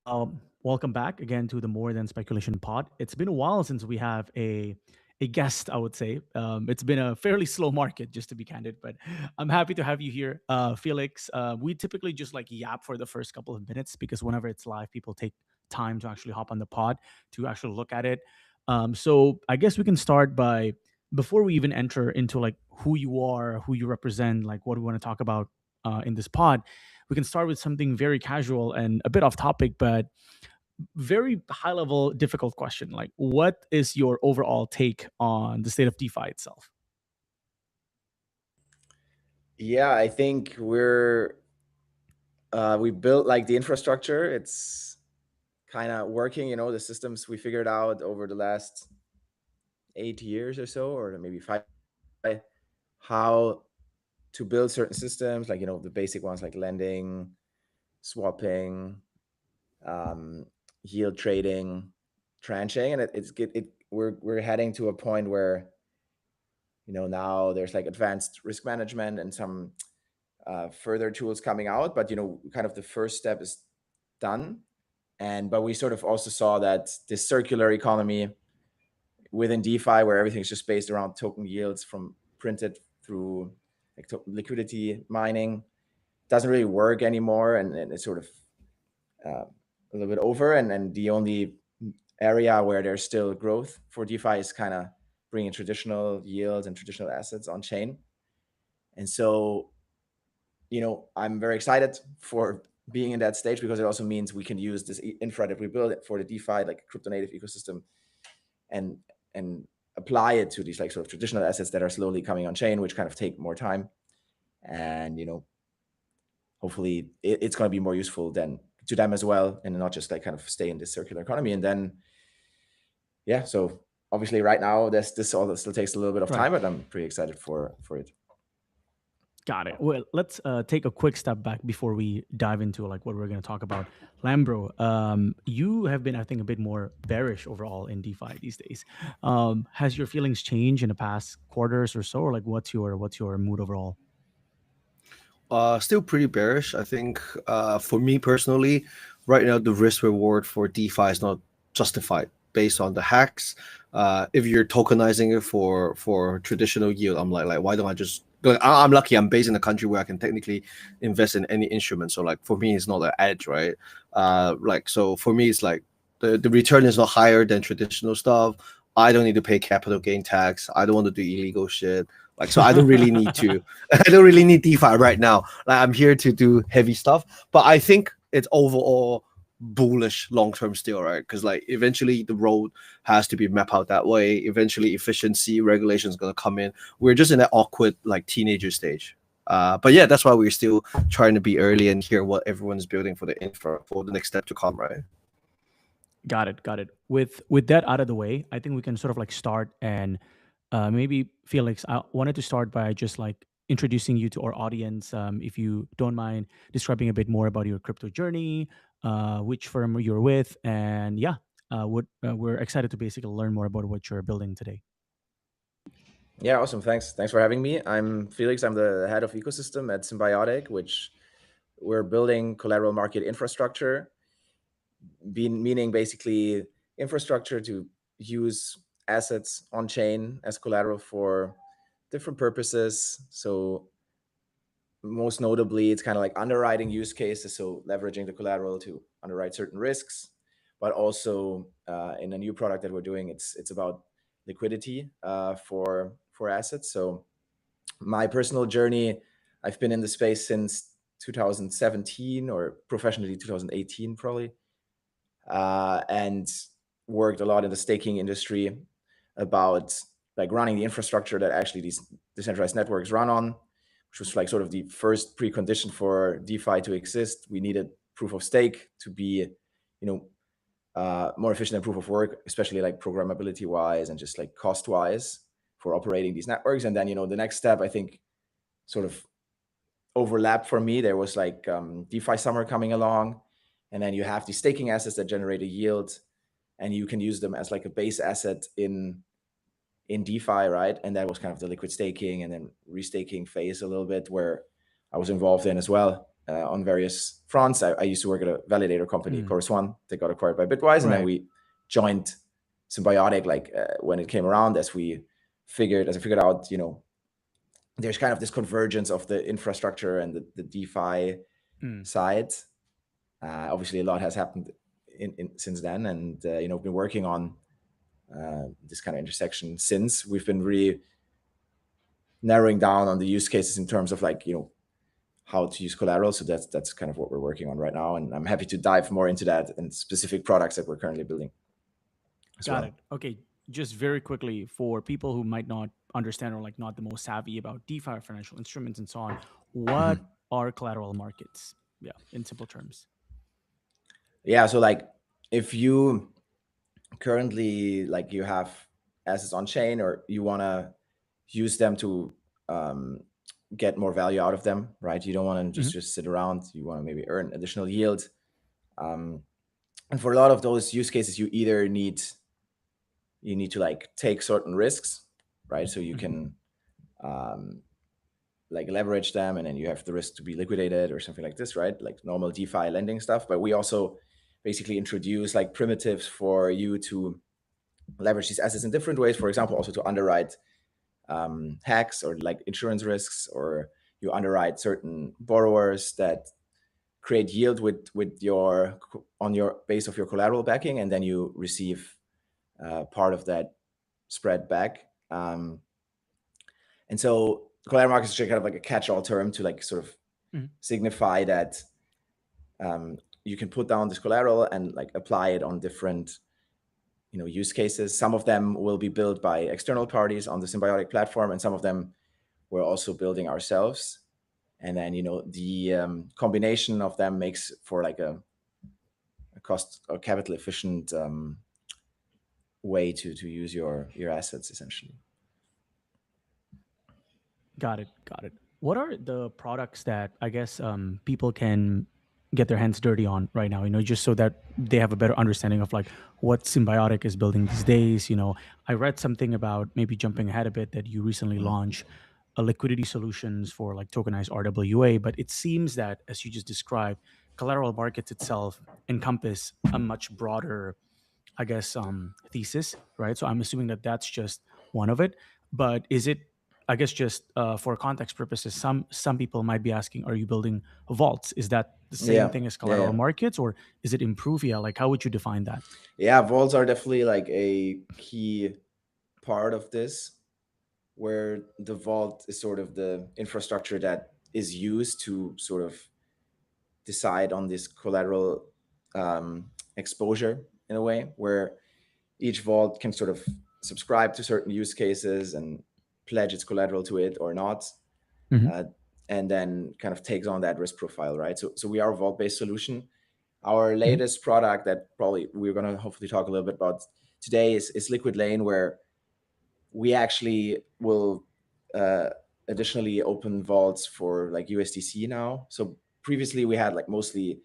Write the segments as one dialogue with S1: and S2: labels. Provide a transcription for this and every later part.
S1: Welcome back again to the More Than Speculation pod. It's been a while since we have a guest, I would say. It's been a fairly slow market, just to be candid, but I'm happy to have you here, Felix. We typically just like yap for the first couple of minutes because whenever it's live, people take time to actually hop on the pod to actually look at it. So I guess we can start by before we even enter into like who you are, who you represent, like what we want to talk about in this pod. We can start with something very casual and a bit off topic, but very high level, difficult question. Like, what is your overall take on the state of DeFi itself?
S2: Yeah, I think we built like the infrastructure. It's kind of working, the systems we figured out over the last 8 years or so, or maybe five, how to build certain systems, like the basic ones like lending, swapping, um, yield trading, tranching, and we're heading to a point where now there's like advanced risk management and some further tools coming out, but kind of the first step is done. But we sort of also saw that this circular economy within DeFi, where everything's just based around token yields from printed through like liquidity mining, doesn't really work anymore, and it's sort of a little bit over. And the only area where there's still growth for DeFi is kind of bringing traditional yields and traditional assets on chain. And so I'm very excited for being in that stage, because it also means we can use this infra that we built for the DeFi, like crypto native ecosystem, and apply it to these like sort of traditional assets that are slowly coming on chain, which kind of take more time. And hopefully it's going to be more useful than to them as well, and not just like kind of stay in this circular economy. And then so obviously right now this all still takes a little bit of
S1: Right.
S2: time, but I'm pretty excited for it.
S1: Got it. Well, let's take a quick step back before we dive into like what we're going to talk about. Lambro, you have been, I think, a bit more bearish overall in DeFi these days. Has your feelings changed in the past quarters or so, or like what's your mood overall?
S3: Still pretty bearish. I think for me personally, right now the risk reward for DeFi is not justified based on the hacks. If you're tokenizing it for traditional yield, I'm like why don't I just? Like, I'm lucky. I'm based in a country where I can technically invest in any instrument. So like for me, it's not an edge, right? So for me, it's like the return is not higher than traditional stuff. I don't need to pay capital gain tax. I don't want to do illegal shit. Like, so I don't really need to. I don't really need DeFi right now. Like, I'm here to do heavy stuff, but I think it's overall bullish long term still, right? Because like eventually the road has to be mapped out that way. Eventually, efficiency regulation is gonna come in. We're just in that awkward like teenager stage. But yeah, that's why we're still trying to be early and hear what everyone's building for the infra for the next step to come, right?
S1: Got it. Got it. With that out of the way, I think we can sort of like start and maybe Felix, I wanted to start by just like introducing you to our audience. If you don't mind describing a bit more about your crypto journey, which firm you're with, and yeah, we're excited to basically learn more about what you're building today.
S2: Yeah, awesome. Thanks for having me. I'm Felix. I'm the head of ecosystem at Symbiotic, which we're building collateral market infrastructure, meaning basically infrastructure to use assets on chain as collateral for different purposes. So most notably, it's kind of like underwriting use cases, so leveraging the collateral to underwrite certain risks, but also in a new product that we're doing, it's about liquidity for assets. So my personal journey, I've been in the space since 2017, or professionally 2018 probably, and worked a lot in the staking industry about like running the infrastructure that actually these decentralized networks run on, which was like sort of the first precondition for DeFi to exist. We needed proof of stake to be, more efficient than proof of work, especially like programmability wise and just like cost wise for operating these networks. And then, the next step, I think, sort of overlap for me. There was like DeFi summer coming along, and then you have these staking assets that generate a yield, and you can use them as like a base asset in DeFi, right? And that was kind of the liquid staking and then restaking phase a little bit, where I was involved in as well. on various fronts. I used to work at a validator company,
S1: Mm.
S2: Chorus One, that got acquired by Bitwise, and then
S1: Right.
S2: we joined Symbiotic like when it came around. As I figured out, there's kind of this convergence of the infrastructure and the DeFi
S1: Mm.
S2: side. Obviously, a lot has happened since then, and been working on this kind of intersection since. We've been really narrowing down on the use cases in terms of like how to use collateral. So that's kind of what we're working on right now, and I'm happy to dive more into that and specific products that we're currently building as
S1: Got it.
S2: well.
S1: Okay. Just very quickly for people who might not understand or like not the most savvy about DeFi or financial instruments and so on, what
S2: Mhm.
S1: are collateral markets? Yeah, in simple terms.
S2: Yeah, so like if you currently like you have assets on chain or you want to use them to um, get more value out of them, right? You don't want to
S1: Hmm.
S2: just sit around. You want to maybe earn additional yield. Um, and for a lot of those use cases, you need to like take certain risks, right? So you
S1: Hmm.
S2: can um, like leverage them, and then you have the risk to be liquidated or something like this, right? Like normal DeFi lending stuff. But we also basically introduce like primitives for you to leverage these assets in different ways. For example, also to underwrite hacks or like insurance risks, or you underwrite certain borrowers that create yield with your on your base of your collateral backing, and then you receive part of that spread back. And so collateral markets are kind of like a catch-all term to like sort of
S1: Hmm.
S2: signify that you can put down this collateral and like apply it on different use cases. Some of them will be built by external parties on the Symbiotic platform, and some of them we're also building ourselves. And then the combination of them makes for like a cost or capital efficient way to use your assets essentially.
S1: Got it. Got it. What are the products that I guess people can get their hands dirty on right now? Just so that they have a better understanding of like what Symbiotic is building these days. I read something about, maybe jumping ahead a bit, that you recently
S2: Mhm.
S1: launched a liquidity solutions for like tokenized RWA, but it seems that, as you just described, collateral markets itself encompass a much broader, I guess, thesis, right? So I'm assuming that that's just one of it. But is it, I guess, just for context purposes, some people might be asking, are you building vaults? Is that the same
S2: Yeah,
S1: thing as
S2: yeah, yeah.
S1: collateral markets, or is it Impruvia? Like, how would you define that?
S2: Yeah, vaults are definitely like a key part of this, where the vault is sort of the infrastructure that is used to sort of decide on this collateral um, exposure in a way, where each vault can sort of subscribe to certain use cases and pledge its collateral to it or not,
S1: Hmm.
S2: uh, and then kind of takes on that risk profile, right? So we are a vault-based solution. Our
S1: Hmm.
S2: latest product that probably we're going to hopefully talk a little bit about today is Liquid Lane, where we actually will uh, additionally open vaults for like USDC now. So previously we had like mostly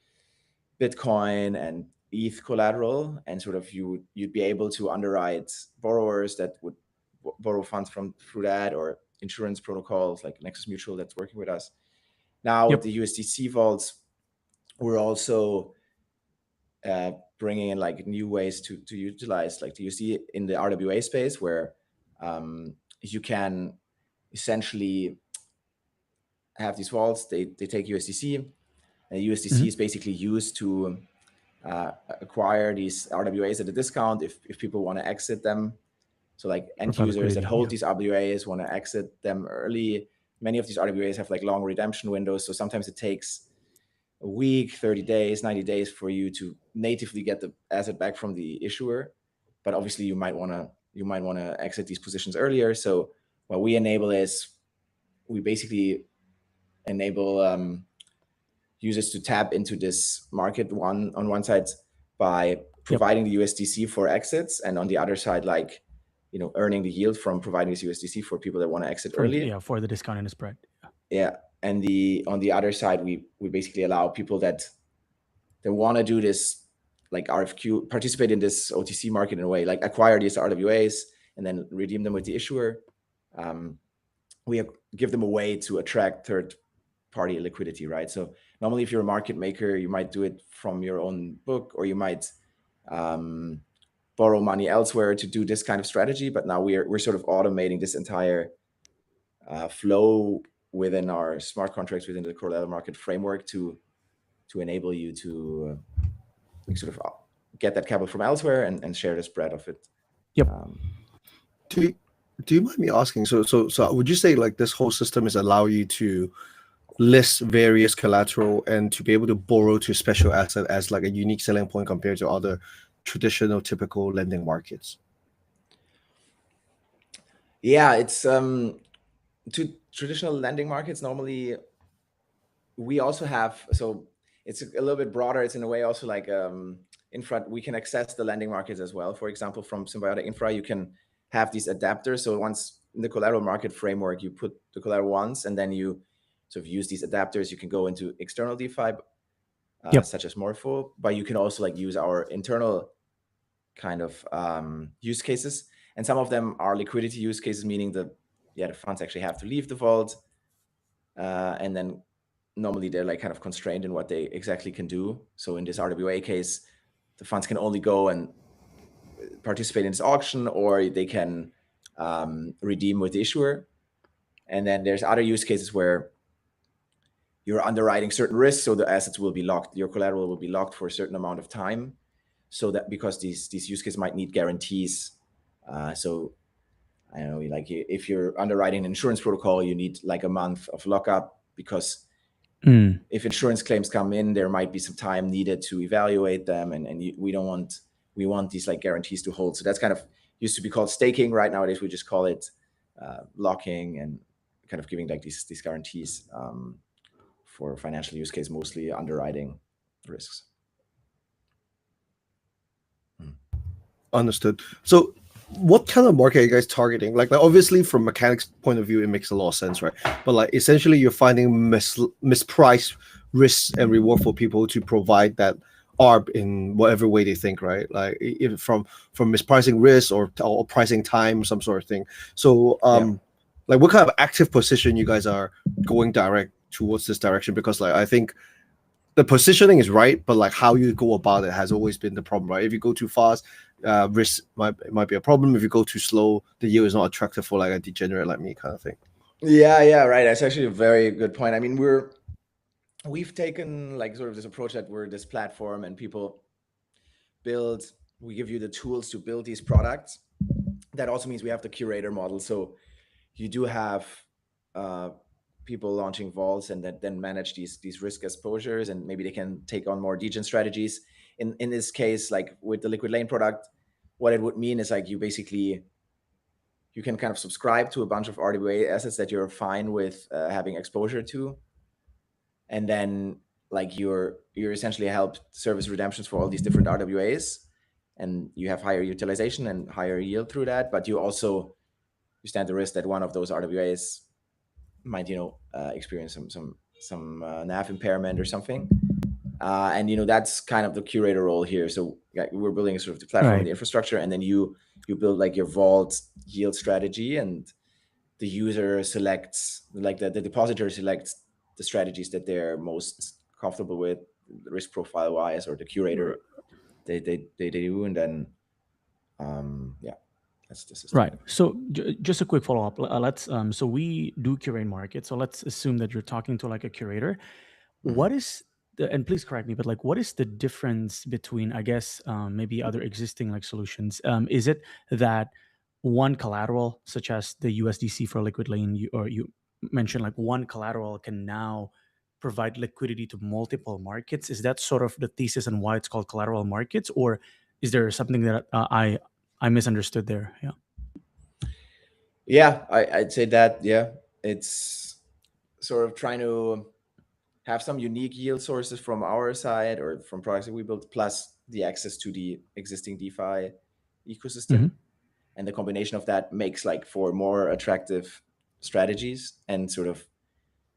S2: Bitcoin and ETH collateral, and sort of you'd be able to underwrite borrowers that would borrow funds from through that, or insurance protocols like Nexus Mutual that's working with us. Now with
S1: Yep.
S2: the USDC vaults, we're also uh, bringing in like new ways to utilize like the USD in the RWA space, where you can essentially have these vaults. They take USDC, and USDC
S1: Hmm.
S2: is basically used to uh, acquire these RWAs at a discount if people want to exit them. So like end
S1: Provide
S2: users that
S1: liquidity.
S2: hold
S1: Yeah.
S2: these RWAs want to exit them early. Many of these RWAs have like long redemption windows, so sometimes it takes a week, 30 days, 90 days for you to natively get the asset back from the issuer. But obviously you might want to exit these positions earlier. So what we enable is we basically enable users to tap into this market on one side by
S1: Yep.
S2: providing the USDC for exits, and on the other side, like earning the yield from providing this USDC for people that want to exit
S1: From,
S2: early.
S1: yeah, for the discount and the spread. Yeah.
S2: Yeah, and the on the other side, we basically allow people that want to do this like RFQ, participate in this OTC market in a way, like acquire these RWAs and then redeem them with the issuer. Um, we give them a way to attract third party liquidity, right? So Normally, if you're a market maker, you might do it from your own book, or you might um, borrow money elsewhere to do this kind of strategy. But now we're sort of automating this entire flow within our smart contracts within the collateral market framework to enable you to like sort of get that capital from elsewhere and share the spread of it.
S1: Yep.
S2: Um,
S3: Do you, do you mind me asking? So would you say like this whole system is allow you to list various collateral and to be able to borrow to special asset as like a unique selling point compared to other traditional typical lending markets?
S2: yeah, it's to traditional lending markets normally we also have, so it's a little bit broader. It's in a way also like infra. We can access the lending markets as well. For example, from Symbiotic Infra, you can have these adapters. So once in the collateral market framework, you put the collateral once, and then you sort of use these adapters. You can go into external DeFi,
S1: Yep.
S2: such as Morpho, but you can also like use our internal kind of use cases. And some of them are liquidity use cases, meaning the funds actually have to leave the vault, and then normally they're like kind of constrained in what they exactly can do. So in this RWA case, the funds can only go and participate in this auction, or they can redeem with the issuer. And then there's other use cases where you're underwriting certain risks, so the assets will be locked, your collateral will be locked for a certain amount of time, so that because these use cases might need guarantees. So I don't know, like if you're underwriting an insurance protocol, you need like a month of lockup because
S1: Mm.
S2: if insurance claims come in, there might be some time needed to evaluate them, and we don't want we want these like guarantees to hold. So that's kind of used to be called staking. Right nowadays, we just call it locking and kind of giving like these guarantees for financial use case, mostly underwriting risks. Mm.
S3: Understood. So, what kind of market are you guys targeting? Like obviously, from mechanics point of view, it makes a lot of sense, right? But like essentially, you're finding mispriced risks and reward for people to provide that arb in whatever way they think, right? Like if from mispricing risk or pricing time, some sort of thing. So,
S2: Yeah.
S3: like what kind of active position you guys are going direct towards this direction? Because like I think the positioning is right, but like how you go about it has always been the problem, right? If you go too fast, risk might be a problem. If you go too slow, the yield is not attractive for like a degenerate like me, kind of thing.
S2: Yeah, right. That's actually a very good point. I mean, we've taken like sort of this approach that we're this platform and people build, we give you the tools to build these products. That also means we have the curator model. So you do have uh, people launching vaults and that then manage these risk exposures, and maybe they can take on more degen strategies. In this case, like with the liquid lane product, what it would mean is like you can kind of subscribe to a bunch of RWA assets that you're fine with having exposure to, and then like you're essentially help service redemptions for all these different RWAs, and you have higher utilization and higher yield through that. But you stand the risk that one of those RWAs might experience some nav impairment or something. And that's kind of the curator role here. So we're building a sort of the platform and
S1: Right.
S2: the infrastructure, and then you build like your vault yield strategy, and the user selects, like the depositor selects the strategies that they're most comfortable with, risk profile wise, or the curator they do, and then yeah, that's the system.
S1: Right. So just a quick follow up. Let's so we do curate markets. So let's assume that you're talking to like a curator.
S2: Hmm.
S1: What is the, and please correct me, but like what is the difference between, I guess, maybe other existing like solutions? Is it that one collateral, such as the USDC for liquid lane, or you mentioned like one collateral can now provide liquidity to multiple markets? Is that sort of the thesis and why it's called collateral markets, or is there something that I misunderstood there? Yeah.
S2: Yeah, I'd say that. Yeah, it's sort of trying to have some unique yield sources from our side or from products that we built, plus the access to the existing DeFi ecosystem.
S1: Hmm.
S2: And the combination of that makes like for more attractive strategies, and sort of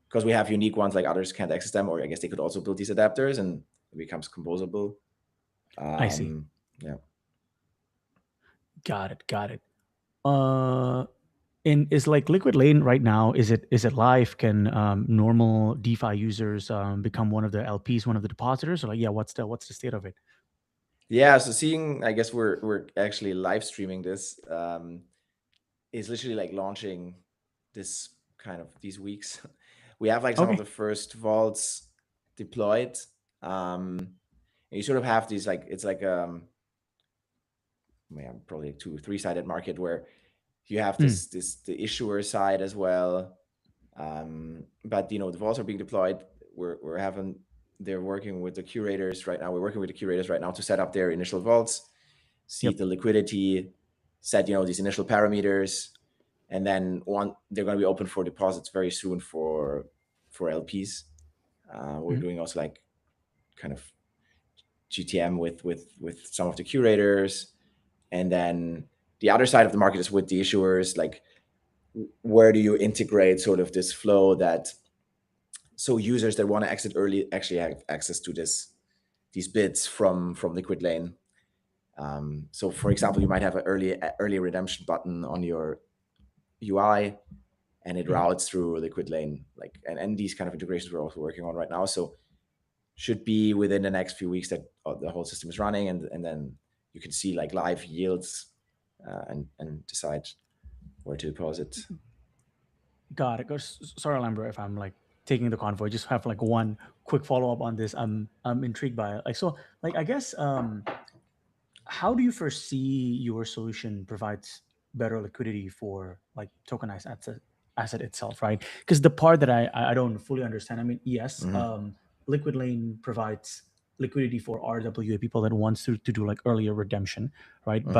S2: because we have unique ones, like others can't access them, or I guess they could also build these adapters and it becomes composable.
S1: I see.
S2: Yeah.
S1: Got it. Got it. Uh, And is like Liquid Lane right now? Is it live? Can normal DeFi users become one of the LPs, one of the depositors? Or like, yeah, what's the state of it?
S2: Yeah, so seeing, I guess we're actually live streaming this, is literally like launching this kind of these weeks. We have like some of
S1: Okay.
S2: the first vaults deployed. And you sort of have these like it's like yeah, probably a two, three-sided market where you have
S1: Mm,
S2: this the issuer side as well. But the vaults are being deployed. We're having they're working with the curators right now. We're working with the curators right now to set up their initial vaults, see
S1: yep.
S2: the liquidity, set these initial parameters, and then one they're going to be open for deposits very soon for LPs. We're
S1: Mhm.
S2: doing also like kind of GTM with some of the curators, and then the other side of the market is with the issuers. Like, where do you integrate sort of this flow that so users that want to exit early actually have access to these bids from Liquid Lane. So, for example, you might have an early redemption button on your UI, and it
S1: Mhm.
S2: routes through Liquid Lane. Like, and these kind of integrations we're also working on right now. So, should be within the next few weeks that the whole system is running, and then you can see like live yields, and decide where to deposit.
S1: Got it. Sorry, Lambro, if I'm like taking the convoy. Just have like one quick follow up on this. I'm intrigued by it. Like so, like I guess how do you foresee your solution provides better liquidity for like tokenized asset itself, right? Because the part that I don't fully understand, I mean, yes,
S2: Mm-hmm.
S1: Liquid Lane provides liquidity for RWA people that wants to do like earlier redemption, right?
S2: Mm-hmm.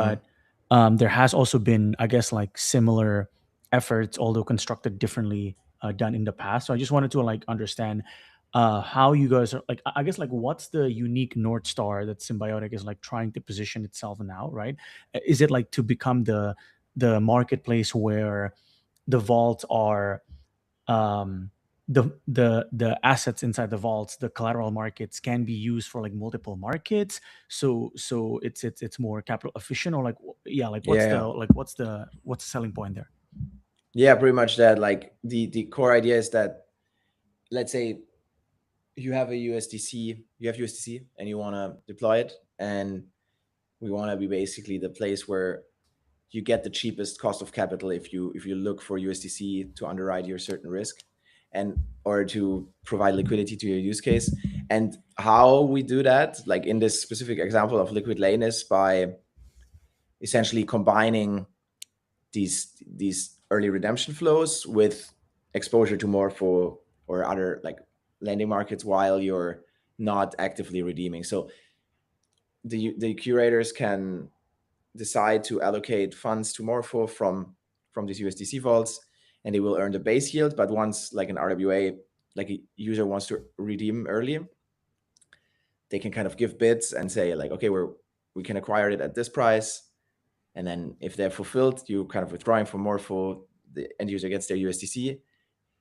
S1: But there has also been, I guess, like similar efforts, although constructed differently, done in the past. So I just wanted to like understand how you guys are like I guess like what's the unique north star that Symbiotic is like trying to position itself now, right? Is it like to become the marketplace where the vaults are um the assets inside the vaults, the collateral markets can be used for like multiple markets, so it's more capital efficient, or like yeah, like
S2: Yeah, yeah.
S1: what's the selling point there?
S2: Yeah, pretty much that. Like, the core idea is that, let's say you have a USDC, you have USDC, and you want to deploy it, and we want to be basically the place where you get the cheapest cost of capital if you look for USDC to underwrite your certain risk, and or to provide liquidity to your use case. And how we do that, like in this specific example of Liquid Lane, is by essentially combining these early redemption flows with exposure to Morpho or other like lending markets while you're not actively redeeming. So the curators can decide to allocate funds to Morpho from these USDC vaults, and they will earn the base yield. But once like an RWA, like a user wants to redeem early, they can kind of give bids and say like, okay, we can acquire it at this price, and then if they're fulfilled, you kind of withdrawing from Morpho, the end user gets their USDC.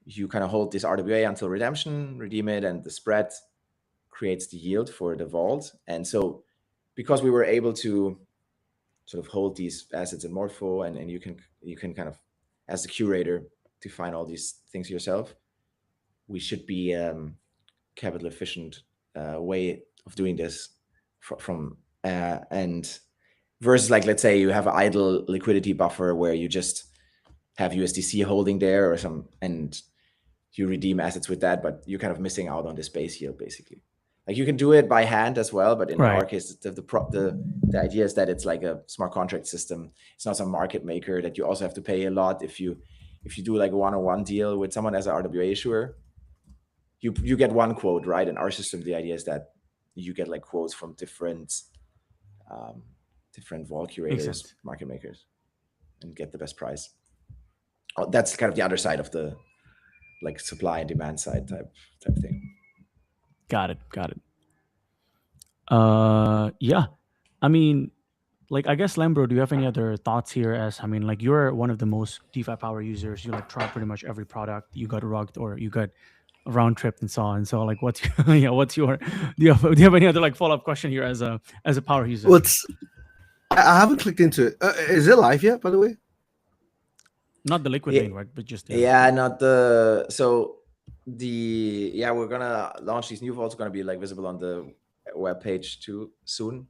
S2: You kind of hold this RWA until redemption, redeem it, and the spread creates the yield for the vault. And so, because we were able to sort of hold these assets in Morpho, and you can kind of, as the curator, define all these things yourself, we should be capital efficient way of doing this from and versus, like, let's say you have an idle liquidity buffer where you just have USDC holding there or some, and you redeem assets with that, but you're kind of missing out on this base yield basically. Like, you can do it by hand as well, but in our
S1: Right.
S2: case, the idea is that it's like a smart contract system. It's not some market maker that you also have to pay a lot if you do like a one-on-one deal with someone as an RWA issuer. You get one quote, right? In our system, the idea is that you get like quotes from um, different vol
S1: Makes
S2: curators,
S1: sense.
S2: market makers, and get the best price. Oh, that's kind of the other side of the, like, supply and demand side type thing.
S1: Got it. Yeah, I mean, like I guess Lambro, do you have any other thoughts here? As I mean, like you're one of the most DeFi power users. You like try pretty much every product. You got rugged or you got round tripped and so on. So like, what's yeah, what's your do you have any other like follow up question here as a power user?
S3: What's I haven't clicked into it. Is it live yet, by the way?
S1: Not the liquid
S2: Yeah,
S1: lane, right? But just the
S2: yeah, not the so the yeah, we're gonna launch these new vaults. Gonna be like visible on the web page too soon,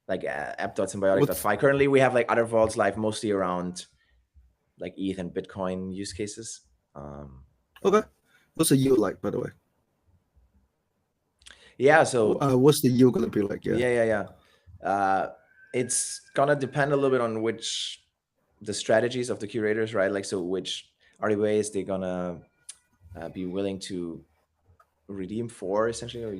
S2: like
S3: What's
S2: app.symbiotic.fi. Currently, we have like other vaults live, mostly around like ETH and Bitcoin use cases. Um,
S3: okay? What's the yield like, by the way?
S2: yeah, so
S3: What's the yield gonna be like? Yeah.
S2: yeah. It's gonna depend a little bit on which the strategies of the curators, right? Like, so which RWAs they're gonna be willing to redeem for, essentially, or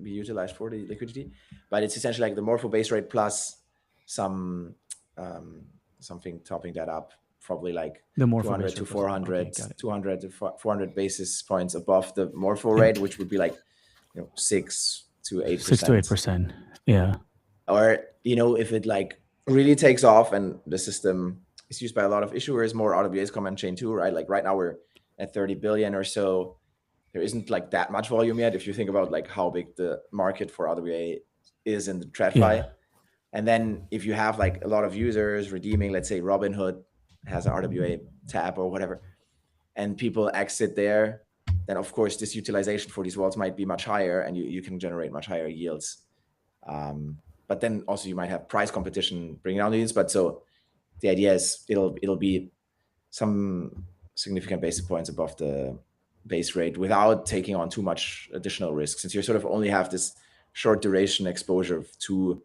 S2: be utilized for the liquidity. But it's essentially like the Morpho base rate plus some um, something topping that up, probably like
S1: the Morpho
S2: 200
S1: base
S2: to
S1: rate plus. Okay,
S2: 400,
S1: got it.
S2: 200 to 400 basis points above the Morpho
S1: Yep,
S2: rate, which would be like 6 to 8
S1: 6 to 8
S2: percent.
S1: percent. Yeah,
S2: Or if it like really takes off and the system is used by a lot of issuers, more RWAs come on chain too, right? Like right now we're at 30 billion or so. There isn't like that much volume yet if you think about like how big the market for RWA is in the
S1: yeah,
S2: TradFi. And then if you have like a lot of users redeeming, let's say Robinhood has an RWA tab or whatever, and people exit there, then of course this utilization for these vaults might be much higher, and you can generate much higher yields. But then also you might have price competition bringing down the yields. But so the idea is it'll be some significant basis points above the base rate without taking on too much additional risk, since you sort of only have this short duration exposure to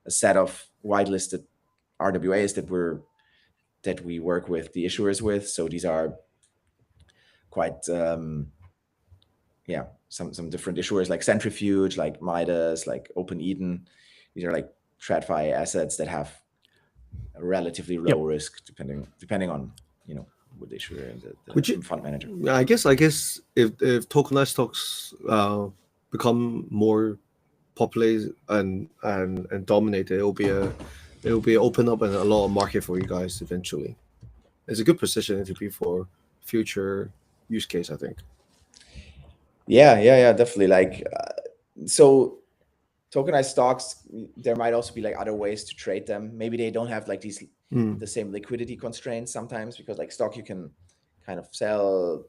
S2: a set of whitelisted RWAs that we work with the issuers with. So these are quite some different issuers like Centrifuge, like Midas, like Open Eden. These are like TradFi assets that have a relatively
S1: yep.
S2: low risk, depending on what the issuer and
S3: Would you?
S2: the fund manager.
S3: I guess if tokenized stocks become more popular and dominated, it'll be open up and a lot of market for you guys eventually. It's a good position to be for future use case, I think.
S2: Yeah, definitely. Like, so tokenized stocks, there might also be like other ways to trade them. Maybe they don't have like
S3: Mm,
S2: the same liquidity constraints sometimes, because like stock you can kind of sell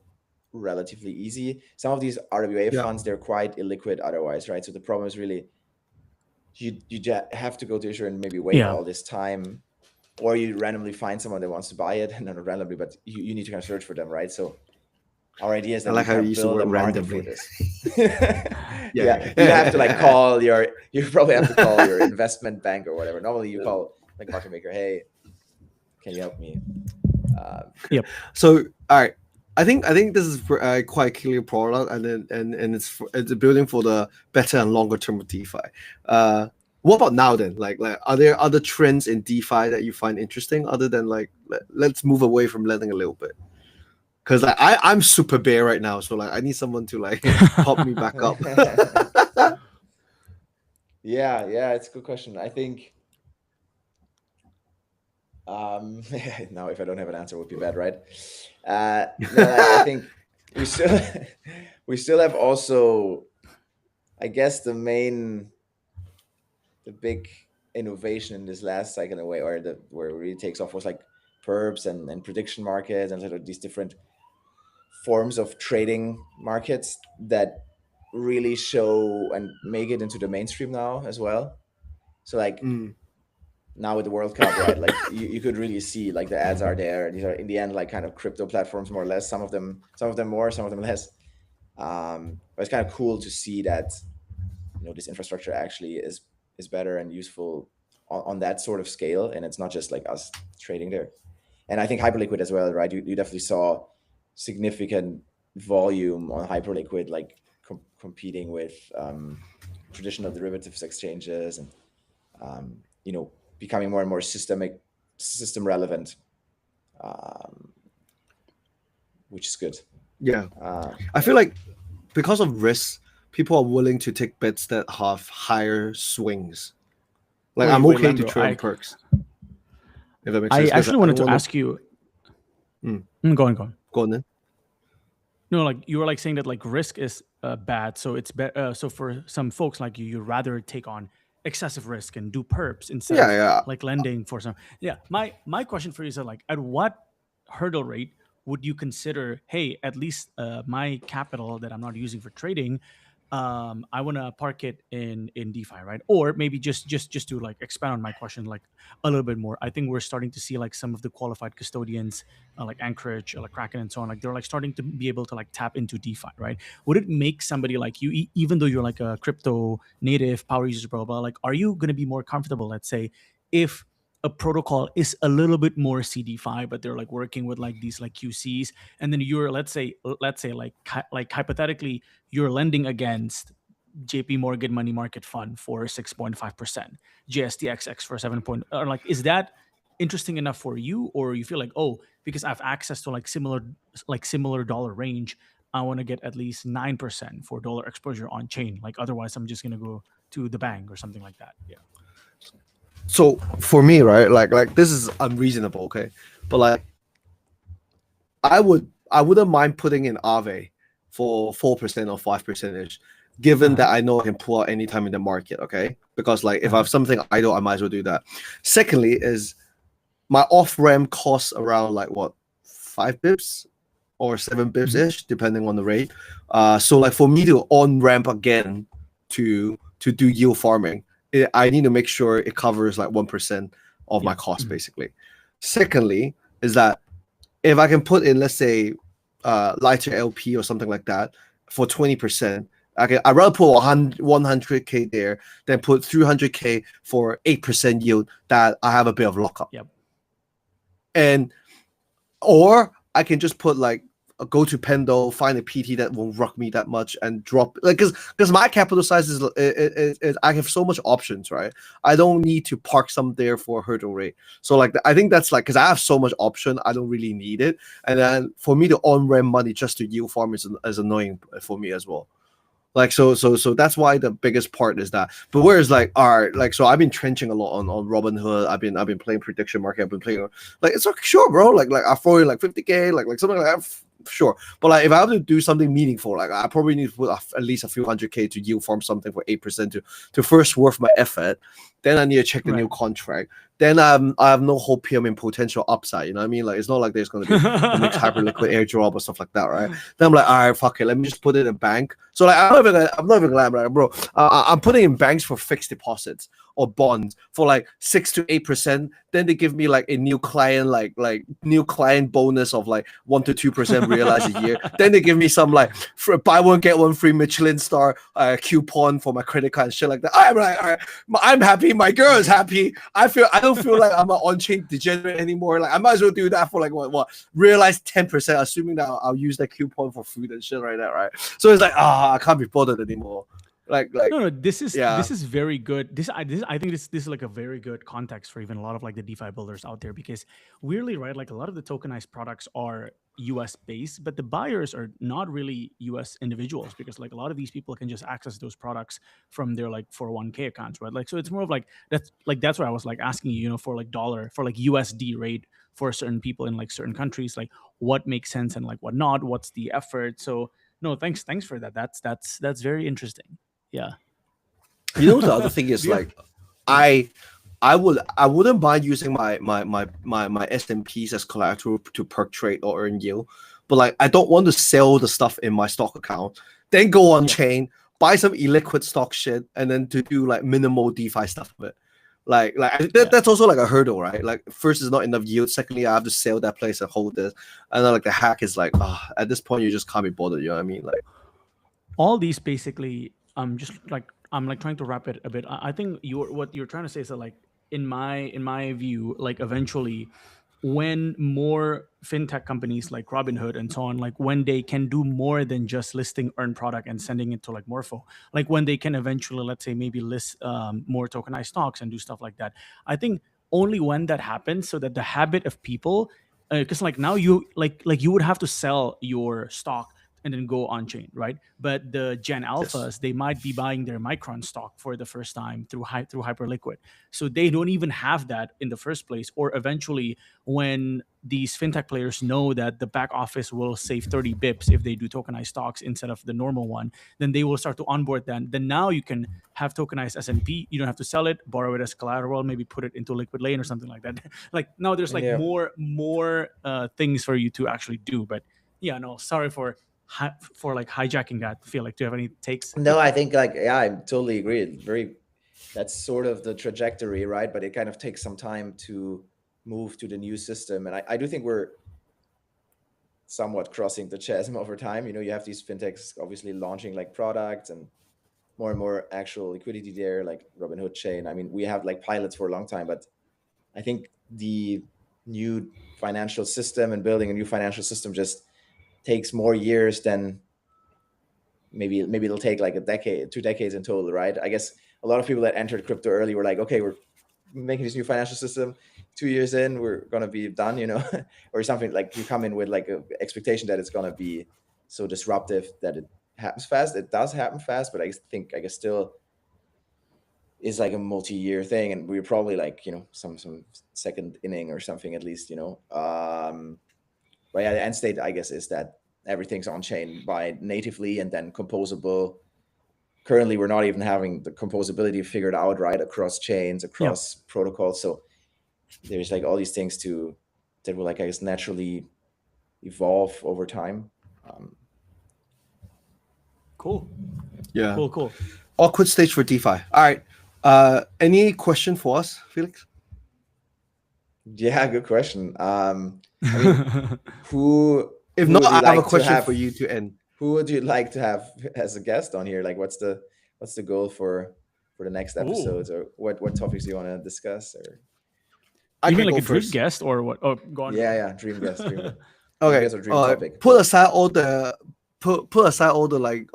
S2: relatively easy. Some of these RWA
S3: yeah,
S2: funds, they're quite illiquid otherwise, right? So the problem is really you have to go to issuer and maybe wait
S1: Yeah,
S2: all this time, or you randomly find someone that wants to buy it, and not randomly, but you need to kind of search for them, right? So our idea is
S3: I
S2: that we
S3: like how
S2: kind
S3: you
S2: of
S3: use the
S2: build a
S3: word
S2: market for
S3: randomly.
S2: this.
S3: Yeah,
S2: Yeah, you have to like
S3: yeah.
S2: you probably have to call your investment bank or whatever. Normally you call like market maker, hey, can you help me? Um,
S1: yep.
S3: So, all right, I think this is quite clear product, and it's a building for the better and longer term of DeFi. What about now then? Like, are there other trends in DeFi that you find interesting other than like let's move away from lending a little bit? Because like I'm super bare right now, so like I need someone to like pop me back up.
S2: yeah, it's a good question. I think now if I don't have an answer, it would be bad, right? No, like I think we still we still have also, I guess, the big innovation in this last cycle in a way, or where it really takes off, was like perps and prediction markets and sort of these different forms of trading markets that really show and make it into the mainstream now as well. So like
S3: Mm,
S2: now with the World Cup, right? Like you could really see like the ads are there. These are in the end like kind of crypto platforms, more or less. Some of them more, some of them less. But it's kind of cool to see that this infrastructure actually is better and useful on that sort of scale, and it's not just like us trading there. And I think Hyperliquid as well, right? You definitely saw significant volume on Hyperliquid, like competing with traditional derivatives exchanges, and um, you know becoming more and more system relevant, um, which is good.
S3: yeah, I
S2: Yeah.
S3: feel like because of risk, people are willing to take bets that have higher swings. Like
S1: Wait,
S3: I'm
S1: wait,
S3: okay to
S1: Landro.
S3: trade on perks, if that makes
S1: I
S3: sense. Because
S1: actually
S3: I
S1: wanted to
S3: want to
S1: ask you.
S3: mm,
S1: Go on, go on.
S3: go on then.
S1: No, like you were like saying that like risk is bad, so it's better. So for some folks like you, you'd rather take on excessive risk and do perps instead
S3: Yeah,
S1: of
S3: yeah.
S1: like lending for some. Yeah, my question for you is that like at what hurdle rate would you consider, hey, at least my capital that I'm not using for trading, I want to park it in DeFi, right? Or maybe just to like expand on my question like a little bit more. I think we're starting to see like some of the qualified custodians, like Anchorage, like Kraken, and so on. Like they're like starting to be able to like tap into DeFi, right? Would it make somebody like you, even though you're like a crypto native power user, blah blah, like are you going to be more comfortable, let's say, if a protocol is a little bit more CDFI, but they're like working with like these like QCs, and then you're let's say like like hypothetically you're lending against JP Morgan money market fund for 6.5%, JSTXX for 7 point, or like is that interesting enough for you, or you feel like, oh, because I have access to like similar dollar range, I want to get at least 9% for dollar exposure on chain, like otherwise I'm just going to go to the bank or something like that. Yeah.
S3: So for me, right, like this is unreasonable, okay, but like I wouldn't mind putting in Aave for 4% or 5% ish, given
S1: Uh-huh.
S3: that I know I can pull out anytime in the market, okay? Because like if I
S1: Uh-huh.
S3: have something idle, I might as well do that. Secondly, is my off ramp costs around like what 5 bips or 7 bips
S1: Mhm.
S3: ish, depending on the rate. So like for me to on ramp again to do yield farming, I need to make sure it covers like 1% of my
S1: Yeah.
S3: cost
S1: Mhm.
S3: basically. Secondly, is that if I can put in, let's say, lighter LP or something like that for 20%, I'd rather put 100K there than put 300K for 8% yield that I have a bit of lockup.
S1: Yep.
S3: And or I can just put like a go to Pendo, find a PT that won't rock me that much, and drop like because my capital size is I have so much options, right? I don't need to park some there for a hurdle rate. So like I think that's like because I have so much option, I don't really need it. And then for me to on ramp money just to yield farm is annoying for me as well. Like so that's why the biggest part is that. But whereas like like so I've been trenching a lot on Robinhood. I've been playing prediction market. I've been playing like it's like sure, bro. Like I throw in like 50K, like something like that. Sure, but like if I have to do something meaningful, like I probably need to put at least a few 100K to yield farm something for 8% to first worth my effort. Then I need to check the new
S1: Right.
S3: contract. Then I have no hope PM in potential upside. You know what I mean? Like it's not like there's going to be the next hyper liquid airdrop or stuff like that, right? Then I'm like, all right, fuck it. Let me just put it in bank. So like, I'm not even glad, like, bro. I'm putting in banks for fixed deposits or bonds for like 6 to 8%. Then they give me like a new client, like new client bonus of like 1 to 2% realized a year. Then they give me some like for buy one get one free Michelin star coupon for my credit card and shit like that. I'm like, all right, I'm happy. My girl is happy. I don't feel like I'm an on-chain degenerate anymore. Like I might as well do that for like what realize 10%, assuming that I'll use that coupon for food and shit like that, right? So it's like, I can't be bothered anymore. Like,
S1: No, no, this is
S3: yeah,
S1: this is very good. This I think this is like a very good context for even a lot of like the DeFi builders out there, because weirdly, right, like a lot of the tokenized products are US based, but the buyers are not really US individuals, because like a lot of these people can just access those products from their like 401k accounts, right? Like so it's more of like that's why I was like asking you, for like dollar for like USD rate for certain people in like certain countries, like what makes sense and like what not, what's the effort. So no, thanks for that. That's very interesting. Yeah.
S3: the other thing
S1: Do
S3: is
S1: you have?
S3: like,
S1: Yeah.
S3: I I wouldn't mind using my SMPs as collateral to perk trade or earn yield, but like I don't want to sell the stuff in my stock account, then go on
S1: Yeah.
S3: chain, buy some illiquid stock shit, and then to do like minimal DeFi stuff of it.
S1: Yeah.
S3: That's also like a hurdle, right? Like first is not enough yield. Secondly, I have to sell that place and hold this. And then like the hack is like, at this point you just can't be bothered. You know what I mean? Like,
S1: All these basically, just like I'm like trying to wrap it a bit. I think what you're trying to say is that like in my view, like eventually when more fintech companies like Robinhood and so on, like when they can do more than just listing earned product and sending it to like Morpho, like when they can eventually, let's say, maybe list more tokenized stocks and do stuff like that. I think only when that happens, so that the habit of people, because like now you like you would have to sell your stock and then go on chain, right? But the Gen
S3: Yes.
S1: Alphas, they might be buying their Micron stock for the first time through Hyperliquid, so they don't even have that in the first place. Or eventually, when these fintech players know that the back office will save 30 bips if they do tokenized stocks instead of the normal one, then they will start to onboard them. Then now you can have tokenized S&P. You don't have to sell it, borrow it as collateral, maybe put it into liquid lane or something like that. Like now there's like
S2: Yeah.
S1: more things for you to actually do. But yeah, no, sorry for like hijacking that. Feel like, do you have any takes?
S2: No, I think like yeah, I totally agree. Very, that's sort of the trajectory, right? But it kind of takes some time to move to the new system, and I do think we're somewhat crossing the chasm over time. You know, you have these fintechs obviously launching like products and more actual liquidity there, like Robinhood Chain. I mean, we have like pilots for a long time, but I think the new financial system and building a new financial system just takes more years than maybe it'll take like a decade, 2 decades in total, right? I guess a lot of people that entered crypto early were like, okay, we're making this new financial system. 2 years in, we're gonna be done, you know, or something. Like you come in with like a expectation that it's gonna be so disruptive that it happens fast. It does happen fast, but I guess still is like a multi-year thing, and we're probably like, you know, some second inning or something at least, you know. But yeah, the end state I guess is that everything's on chain by natively and then composable. Currently we're not even having the composability figured out, right, across chains,
S1: Yeah,
S2: across protocols. So there's like all these things to that will like I guess naturally evolve over time. um,
S1: cool,
S3: Yeah.
S1: cool.
S3: Awkward stage for DeFi. All right. Any question for us, Felix?
S2: yeah, good question. I mean, who
S3: If
S2: who
S3: not,
S2: would you
S3: I have a
S2: like to
S3: question
S2: have
S3: for you to end.
S2: who would you like to have as a guest on here? Like what's the goal for the next
S1: Ooh,
S2: episodes, or what topics do you want to discuss? Or
S3: I
S1: you mean
S3: can
S1: like
S3: go
S1: a dream
S3: first.
S1: guest or what? Oh, go on,
S2: yeah,
S1: go
S2: yeah, dream
S3: Okay.
S2: guest or dream topic,
S3: Put
S2: both.
S3: aside all the put aside all the like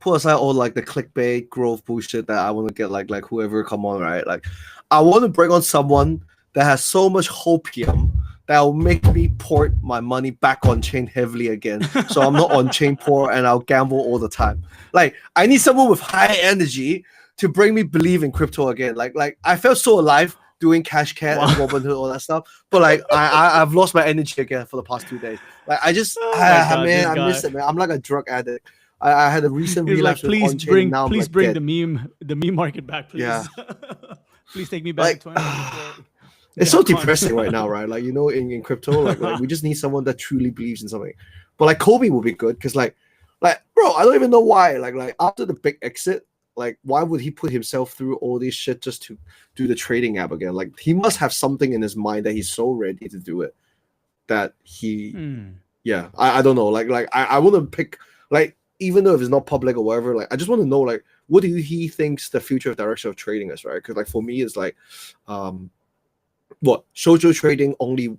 S3: put aside all like the clickbait growth bullshit that I want to get like whoever come on, right? Like I want to bring on someone that has so much hopium that will make me port my money back on chain heavily again. So I'm not on chain poor and I'll gamble all the time. Like I need someone with high energy to bring me believe in crypto again. Like I felt so alive doing Cash Cat and
S1: Wow.
S3: Robinhood, all that stuff. But like I've lost my energy again for the past 2 days. Like I just
S1: Oh my god,
S3: man,
S1: this
S3: I miss
S1: guy.
S3: it, man. I'm like a drug addict. I had a recent
S1: He's
S3: relapse
S1: like,
S3: with on chain, and now I'm
S1: please
S3: like
S1: bring
S3: dead.
S1: the meme market back,
S3: Yeah,
S1: please. Please take me back to
S3: like
S1: 2024.
S3: it's
S1: Yeah,
S3: so
S1: go on.
S3: depressing right now, right? Like in crypto, like we just need someone that truly believes in something. But like Kobe will be good because like bro, I don't even know why. Like after the big exit, like why would he put himself through all this shit just to do the trading app again? Like he must have something in his mind that he's so ready to do it that he
S1: Hmm.
S3: yeah, I don't know. I want to pick like even though if it's not public or whatever, like I just want to know like what do he thinks the future of direction of trading is, right? Because like for me, it's like, um, what social trading only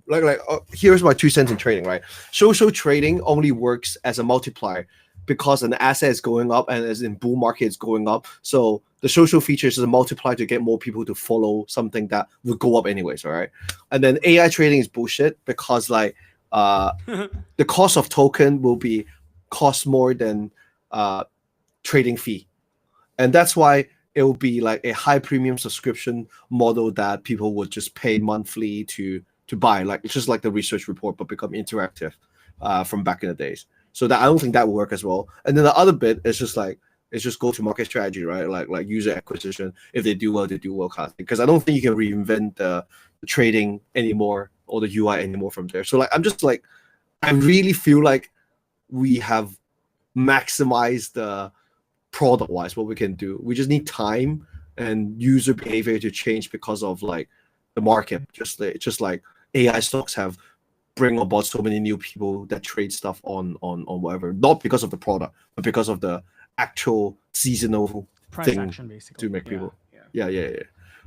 S3: here's my 2 cents in trading, right? Social trading only works as a multiplier because an asset is going up and as in bull market is going up. So the social features is a multiplier to get more people to follow something that would go up anyways, all right? And then AI trading is bullshit because like the cost of token will be cost more than uh trading fee, and that's why it will be like a high premium subscription model that people would just pay monthly to buy, like it's just like the research report but become interactive from back in the days. So that I don't think that will work as well. And then the other bit is just like it's just go to market strategy, right? Like user acquisition. If they do well, they do well kind of thing. Because I don't think you can reinvent the trading anymore or the UI anymore from there. So like I'm just like I really feel like we have maximized the product wise what we can do. We just need time and user behavior to change because of like the market. Just like AI stocks have bring about so many new people that trade stuff on whatever. Not because of the product, but because of the actual seasonal
S1: Price
S3: thing
S1: action,
S3: to
S1: basically.
S3: make
S1: Yeah,
S3: people.
S1: yeah.
S3: Yeah.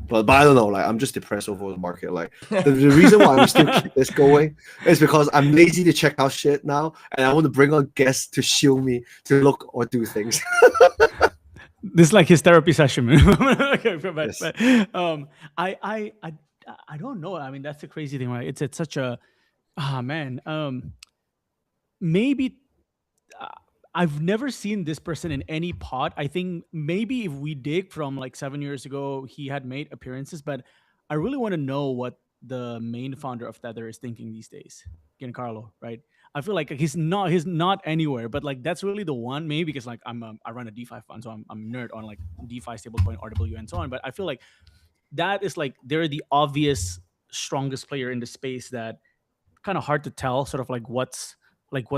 S3: But I don't know. Like I'm just depressed over the market. Like the reason why we still keep this going is because I'm lazy to check out shit now, and I want to bring on guests to shield me to look or do things.
S1: This is like his therapy session. Okay,
S3: Yes.
S1: I, I, I, I don't know. I mean, that's the crazy thing, right? It's such a, ah, man. Maybe uh, I've never seen this person in any pod. I think maybe if we dig from like 7 years ago, he had made appearances, but I really want to know what the main founder of Tether is thinking these days, Giancarlo. Right? I feel like he's not anywhere, but like that's really the one. Maybe because like I run a DeFi fund, so I'm nerd on like DeFi, stablecoin, RW, and so on. But I feel like that is like they're the obvious strongest player in the space that kind of hard to tell sort of like what's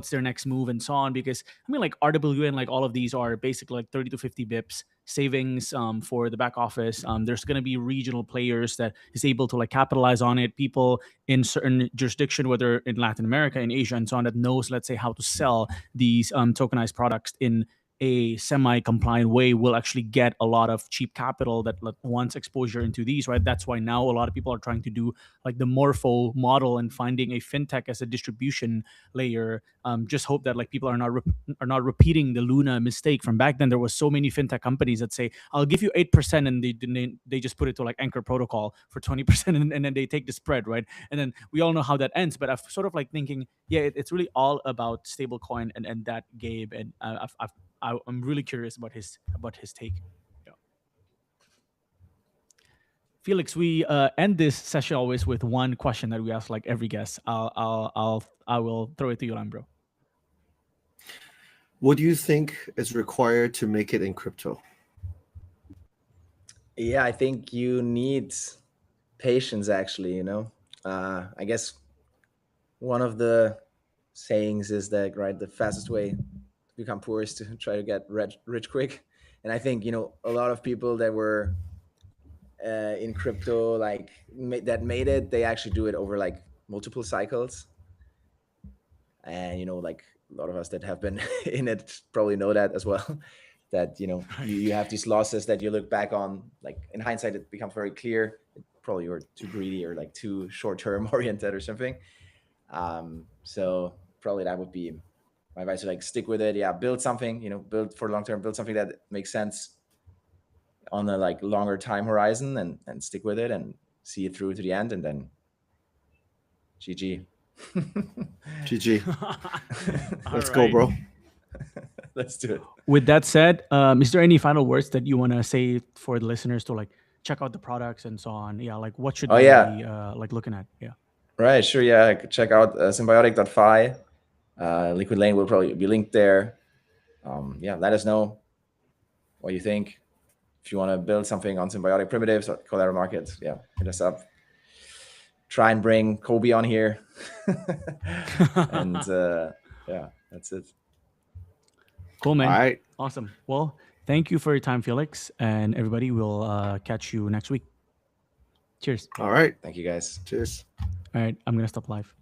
S1: their next move and so on, because I mean like RW and like all of these are basically like 30 to 50 bips savings for the back office. There's going to be regional players that is able to like capitalize on it, people in certain jurisdiction, whether in Latin America, in Asia, and so on, that knows, let's say, how to sell these tokenized products in a semi-compliant way, will actually get a lot of cheap capital that like, wants exposure into these, right? That's why now a lot of people are trying to do like the Morpho model and finding a fintech as a distribution layer. Just hope that like people are not repeating the Luna mistake from back then. There was so many fintech companies that say, "I'll give you 8%," and they just put it to like Anchor Protocol for 20%, and then they take the spread, right? And then we all know how that ends. But I've sort of like thinking, yeah, it's really all about stablecoin and that Gabe, and I'm really curious about his take. Yeah. Felix, we end this session always with one question that we ask like every guest. I will throw it to you, Lambro.
S3: What do you think is required to make it in crypto?
S2: Yeah, I think you need patience, actually, I guess one of the sayings is that, right, the fastest way to become poor is to try to get rich quick. And I think, a lot of people that were in crypto, like that made it, they actually do it over like multiple cycles. And like a lot of us that have been in it probably know that as well. That you have these losses that you look back on, like in hindsight it becomes very clear. Probably you were too greedy or like too short-term oriented or something. So probably that would be my advice, to like stick with it. Yeah, build something, build for long term, build something that makes sense on a like longer time horizon, and stick with it and see it through to the end, and then GG.
S3: GG.
S1: All
S3: Let's go,
S1: right.
S3: bro.
S2: Let's do it.
S1: With that said, is there any final words that you want to say for the listeners to like check out the products and so on? Yeah, like what should
S2: Oh
S1: they
S2: yeah,
S1: be like looking at? Yeah.
S2: right, sure. Yeah, check out symbiotic.fi. Liquid Lane will probably be linked there. Yeah, let us know what you think. If you want to build something on symbiotic primitives or collateral markets, yeah, hit us up. Try and bring Kobe on here. And yeah, that's it.
S1: Cool,
S3: All
S1: man.
S3: right.
S1: Awesome. Well, thank you for your time, Felix, and everybody. Will catch you next week. Cheers.
S3: All right.
S2: Thank you guys.
S3: Cheers.
S1: All right, I'm gonna stop live.